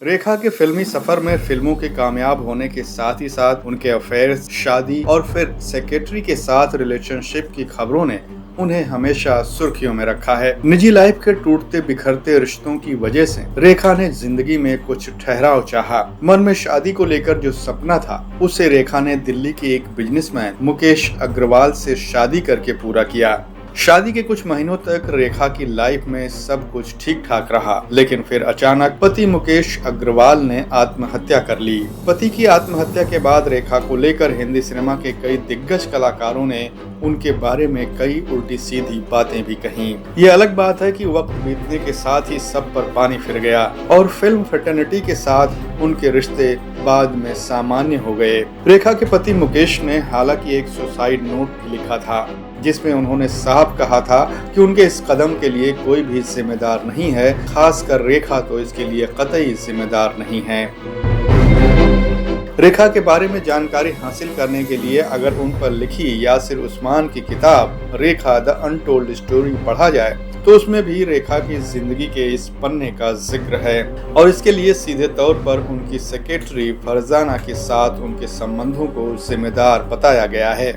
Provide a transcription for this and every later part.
रेखा के फिल्मी सफर में फिल्मों के कामयाब होने के साथ ही साथ उनके अफेयर्स, शादी और फिर सेक्रेटरी के साथ रिलेशनशिप की खबरों ने उन्हें हमेशा सुर्खियों में रखा है। निजी लाइफ के टूटते बिखरते रिश्तों की वजह से रेखा ने जिंदगी में कुछ ठहराव चाहा। मन में शादी को लेकर जो सपना था उसे रेखा ने दिल्ली के एक बिजनेसमैन मुकेश अग्रवाल से शादी करके पूरा किया। शादी के कुछ महीनों तक रेखा की लाइफ में सब कुछ ठीक ठाक रहा, लेकिन फिर अचानक पति मुकेश अग्रवाल ने आत्महत्या कर ली। पति की आत्महत्या के बाद रेखा को लेकर हिंदी सिनेमा के कई दिग्गज कलाकारों ने उनके बारे में कई उल्टी सीधी बातें भी कहीं। ये अलग बात है कि वक्त बीतने के साथ ही सब पर पानी फिर गया और फिल्म फ्रेटर्निटी के साथ उनके रिश्ते बाद में सामान्य हो गए। रेखा के पति मुकेश ने हालांकि एक सुसाइड नोट भी लिखा था, जिसमें उन्होंने साफ कहा था कि उनके इस कदम के लिए कोई भी जिम्मेदार नहीं है, खासकर रेखा तो इसके लिए कतई जिम्मेदार नहीं है। रेखा के बारे में जानकारी हासिल करने के लिए अगर उन पर लिखी यासिर उस्मान की किताब रेखा द अनटोल्ड स्टोरी पढ़ा जाए तो उसमें भी रेखा की जिंदगी के इस पन्ने का जिक्र है और इसके लिए सीधे तौर पर उनकी सेक्रेटरी फरजाना के साथ उनके संबंधों को जिम्मेदार बताया गया है।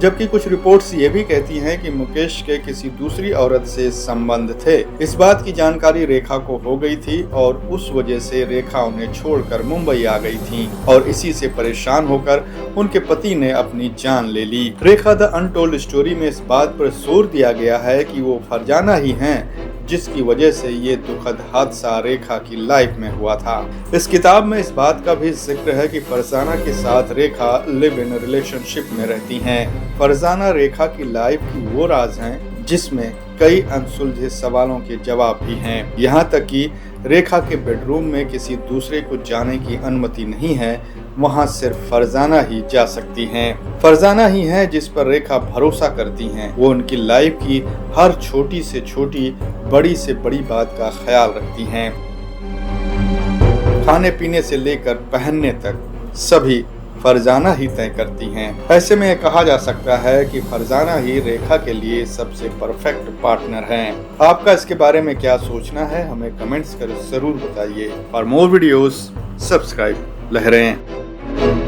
जबकि कुछ रिपोर्ट्स ये भी कहती हैं कि मुकेश के किसी दूसरी औरत से संबंध थे। इस बात की जानकारी रेखा को हो गई थी और उस वजह से रेखा उन्हें छोड़कर मुंबई आ गई थी और इसी से परेशान होकर उनके पति ने अपनी जान ले ली। रेखा द अनटोल्ड स्टोरी में इस बात पर जोर दिया गया है कि वो फरजाना ही हैं जिसकी वजह से ये दुखद हादसा रेखा की लाइफ में हुआ था। इस किताब में इस बात का भी जिक्र है कि फरजाना के साथ रेखा लिव इन रिलेशनशिप में रहती हैं। फरजाना रेखा की लाइफ की वो राज हैं जिसमें कई अनसुलझे सवालों के जवाब भी हैं। यहाँ तक कि रेखा के बेडरूम में किसी दूसरे को जाने की अनुमति नहीं है, वहाँ सिर्फ फरजाना ही जा सकती हैं। फरजाना ही हैं जिस पर रेखा भरोसा करती हैं। वो उनकी लाइफ की हर छोटी से छोटी, बड़ी से बड़ी बात का ख्याल रखती हैं। खाने पीने से लेकर पहनने तक सभी फरजाना ही तय करती हैं। ऐसे में कहा जा सकता है कि फरजाना ही रेखा के लिए सबसे परफेक्ट पार्टनर हैं। आपका इसके बारे में क्या सोचना है, हमें कमेंट्स कर जरूर बताइए। फॉर मोर वीडियोस सब्सक्राइब लहरें।